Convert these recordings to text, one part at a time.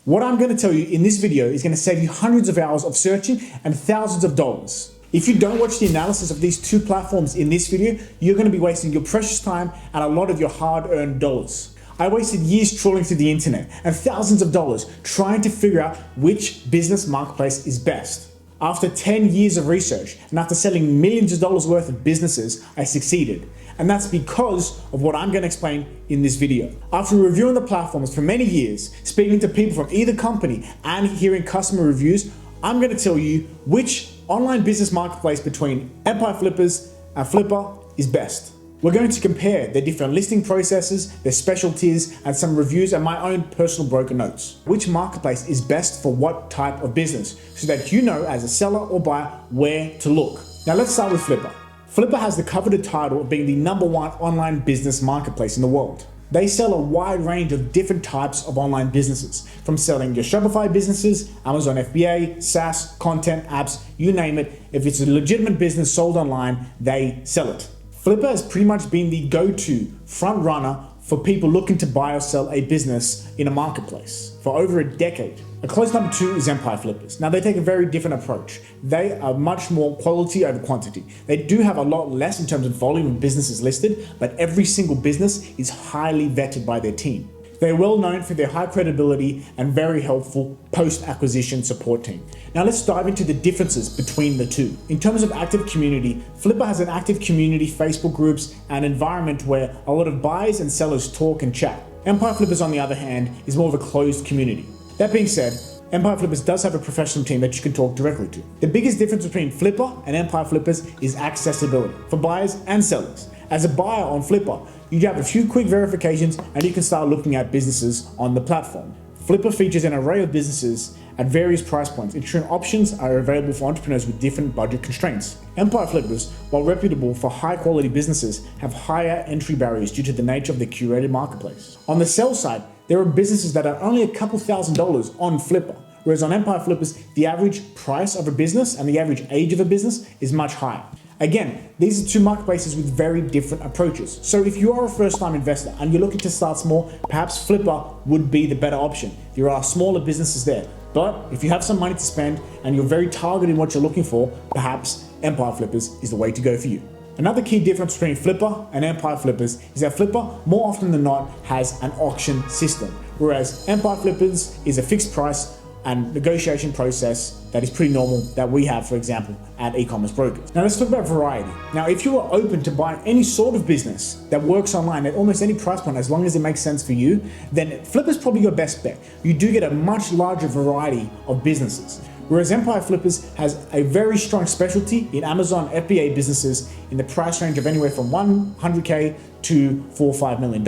What I'm going to tell you in this video is going to save you hundreds of hours of searching and thousands of dollars. If you don't watch the analysis of these two platforms in this video, you're going to be wasting your precious time and a lot of your hard-earned dollars. I wasted years trawling through the internet and thousands of dollars trying to figure out which business marketplace is best. After 10 years of research and after selling millions of dollars worth of businesses, I succeeded. And that's because of what I'm going to explain in this video. After reviewing the platforms for many years, speaking to people from either company and hearing customer reviews, I'm going to tell you which online business marketplace between Empire Flippers and Flippa is best. We're going to compare their different listing processes, their specialties, and some reviews and my own personal broker notes. Which marketplace is best for what type of business, so that you know as a seller or buyer where to look. Now let's start with Flippa. Flippa has the coveted title of being the #1 online business marketplace in the world. They sell a wide range of different types of online businesses, from selling your Shopify businesses, Amazon FBA, SaaS, content, apps, you name it. If it's a legitimate business sold online, they sell it. Flippa has pretty much been the go-to front runner for people looking to buy or sell a business in a marketplace for over a decade. A close number 2 is Empire Flippers. Now they take a very different approach. They are much more quality over quantity. They do have a lot less in terms of volume of businesses listed, but every single business is highly vetted by their team. They're well known for their high credibility and very helpful post-acquisition support team. Now let's dive into the differences between the two. In terms of active community, Flippa has an active community, Facebook groups, and environment where a lot of buyers and sellers talk and chat. Empire Flippers, on the other hand, is more of a closed community. That being said, Empire Flippers does have a professional team that you can talk directly to. The biggest difference between Flippa and Empire Flippers is accessibility for buyers and sellers. As a buyer on Flippa, you have a few quick verifications and you can start looking at businesses on the platform. Flippa features an array of businesses at various price points, ensuring options are available for entrepreneurs with different budget constraints. Empire Flippers, while reputable for high quality businesses, have higher entry barriers due to the nature of the curated marketplace. On the sell side, there are businesses that are only a couple $1,000s on Flippa, whereas on Empire Flippers, the average price of a business and the average age of a business is much higher. Again, these are two marketplaces with very different approaches. So if you are a first-time investor and you're looking to start small, perhaps Flippa would be the better option. There are smaller businesses there. But if you have some money to spend and you're very targeted in what you're looking for, perhaps Empire Flippers is the way to go for you. Another key difference between Flippa and Empire Flippers is that Flippa, more often than not, has an auction system, whereas Empire Flippers is a fixed price and negotiation process that is pretty normal that we have, for example, at Ecommerce brokers. Now let's talk about variety. Now, if you are open to buying any sort of business that works online at almost any price point, as long as it makes sense for you, then Flippa's probably your best bet. You do get a much larger variety of businesses. Whereas Empire Flippers has a very strong specialty in Amazon FBA businesses in the price range of anywhere from $100K to $4 or $5 million.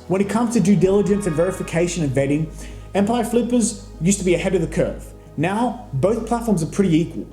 When it comes to due diligence and verification and vetting, Empire Flippers used to be ahead of the curve. Now, both platforms are pretty equal.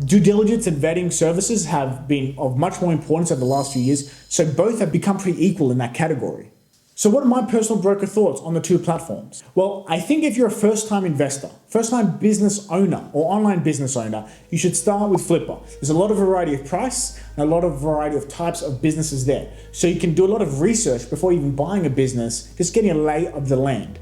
Due diligence and vetting services have been of much more importance over the last few years, so both have become pretty equal in that category. So what are my personal broker thoughts on the two platforms? Well, I think if you're a first-time investor, first-time business owner or online business owner, you should start with Flippa. There's a lot of variety of price and a lot of variety of types of businesses there. So you can do a lot of research before even buying a business, just getting a lay of the land.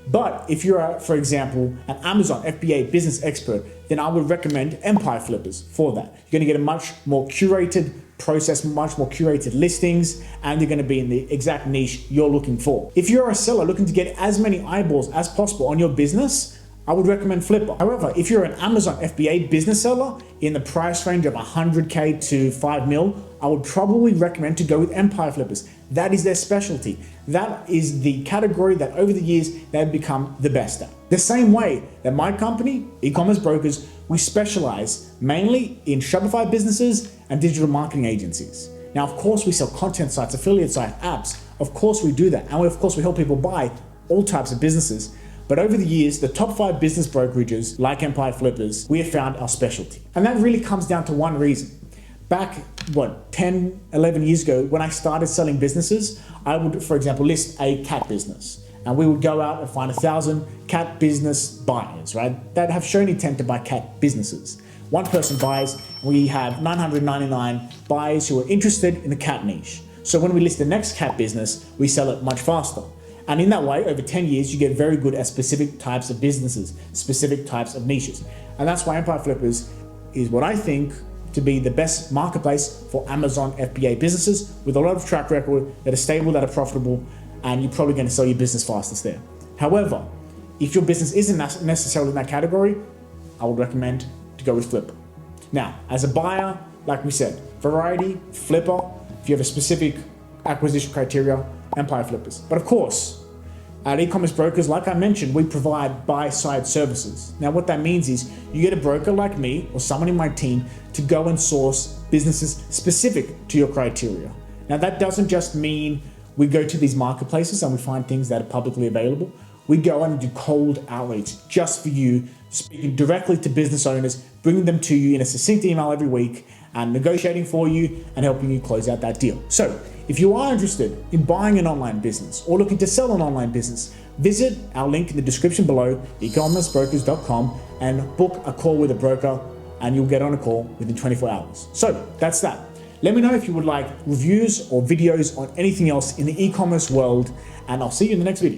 But if you're, for example, an Amazon FBA business expert, then I would recommend Empire Flippers for that. You're going to get a much more curated process, much more curated listings, and you're going to be in the exact niche you're looking for. If you're a seller looking to get as many eyeballs as possible on your business, I would recommend Flippa. However, if you're an Amazon FBA business seller in the price range of $100K to $5 mil, I would probably recommend to go with Empire Flippers. That is their specialty. That is the category that over the years they've become the best at. The same way that my company, Ecommerce Brokers, we specialize mainly in Shopify businesses and digital marketing agencies. Now, of course, we sell content sites, affiliate sites, apps. Of course, we do that. And of course, we help people buy all types of businesses. But over the years, the top 5 business brokerages, like Empire Flippers, we have found our specialty. And that really comes down to one reason. Back, 10, 11 years ago, when I started selling businesses, I would, for example, list a cat business. And we would go out and find 1,000 cat business buyers, right? That have shown intent to buy cat businesses. One person buys, we have 999 buyers who are interested in the cat niche. So when we list the next cat business, we sell it much faster. And in that way, over 10 years, you get very good at specific types of businesses, specific types of niches. And that's why Empire Flippers is what I think to be the best marketplace for Amazon FBA businesses with a lot of track record that are stable, that are profitable, and you're probably going to sell your business fastest there. However, if your business isn't necessarily in that category, I would recommend to go with Flippa. Now, as a buyer, like we said, variety, Flippa. If you have a specific acquisition criteria, Empire Flippers. But of course, at e-commerce brokers, like I mentioned, we provide buy-side services. Now, what that means is you get a broker like me or someone in my team to go and source businesses specific to your criteria. Now, that doesn't just mean we go to these marketplaces and we find things that are publicly available. We go and do cold outreach just for you, speaking directly to business owners, bringing them to you in a succinct email every week, and negotiating for you and helping you close out that deal. So if you are interested in buying an online business or looking to sell an online business, visit our link in the description below, ecommercebrokers.com, and book a call with a broker, and you'll get on a call within 24 hours. So that's that. Let me know if you would like reviews or videos on anything else in the e-commerce world, and I'll see you in the next video.